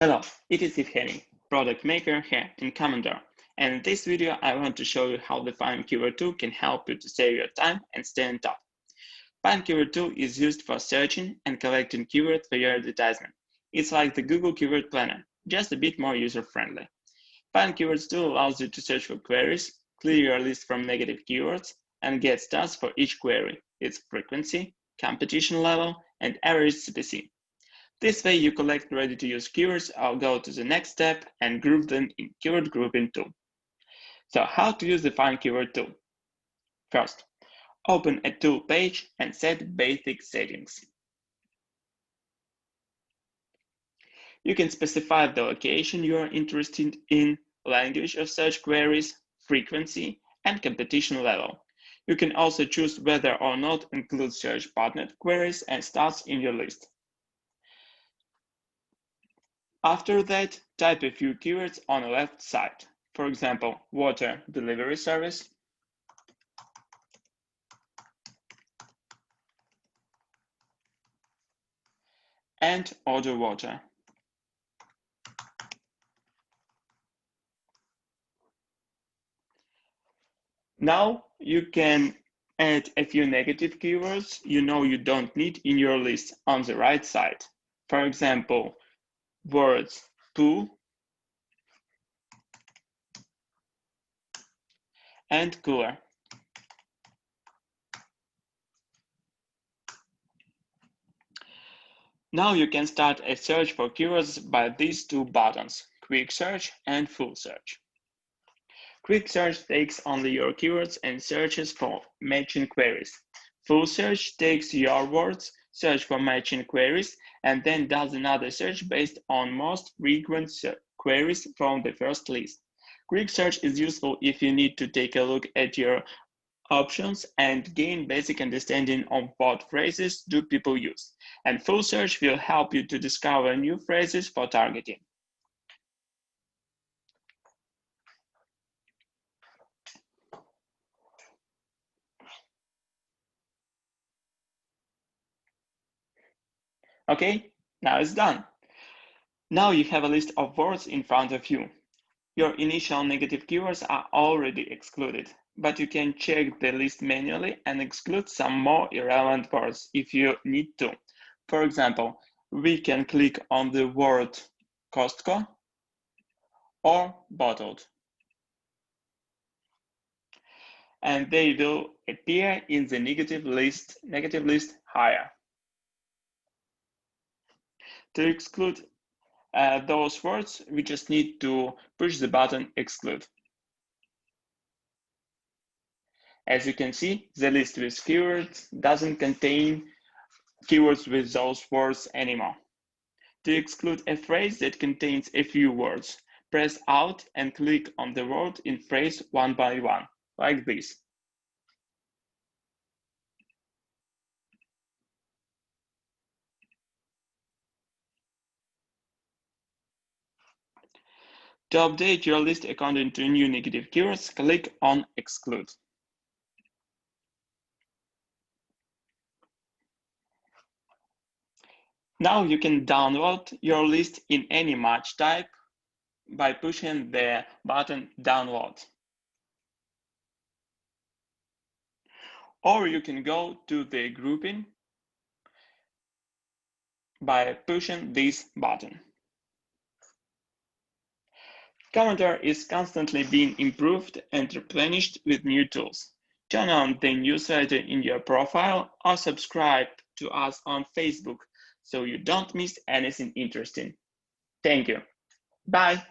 Hello, it is Evgeny, product maker here in Komondor. And in this video, I want to show you how the FindKeyword tool can help you to save your time and stay on top. FindKeyword tool is used for searching and collecting keywords for your advertisement. It's like the Google Keyword Planner, just a bit more user-friendly. FindKeyword tool allows you to search for queries, clear your list from negative keywords, and get stats for each query, its frequency, competition level, and average CPC. This way you collect ready-to-use keywords. I'll go to the next step and group them in keyword grouping tool. So how to use the FindKeyword tool? First, open a tool page and set basic settings. You can specify the location you are interested in, language of search queries, frequency, and competition level. You can also choose whether or not include search partnered queries and stats in your list. After that, type a few keywords on the left side. For example, water delivery service, and order water. Now you can add a few negative keywords you know you don't need in your list on the right side. For example, words pool and cooler. Now you can start a search for keywords by these two buttons, Quick Search and Full Search. Quick Search takes only your keywords and searches for matching queries. Full Search takes your words, search for matching queries, and then does another search based on most frequent queries from the first list. Quick Search is useful if you need to take a look at your options and gain basic understanding of what phrases do people use. And Full Search will help you to discover new phrases for targeting. Okay, now it's done. Now you have a list of words in front of you. Your initial negative keywords are already excluded, but you can check the list manually and exclude some more irrelevant words if you need to. For example, we can click on the word Costco or bottled, and they will appear in the negative list higher. To exclude those words, we just need to push the button exclude. As you can see, the list with keywords doesn't contain keywords with those words anymore. To exclude a phrase that contains a few words, press Alt and click on the word in phrase one by one, like this. To update your list according to new negative keywords, click on Exclude. Now you can download your list in any match type by pushing the button Download. Or you can go to the grouping by pushing this button. Komondor is constantly being improved and replenished with new tools. Turn on the newsletter in your profile or subscribe to us on Facebook so you don't miss anything interesting. Thank you. Bye.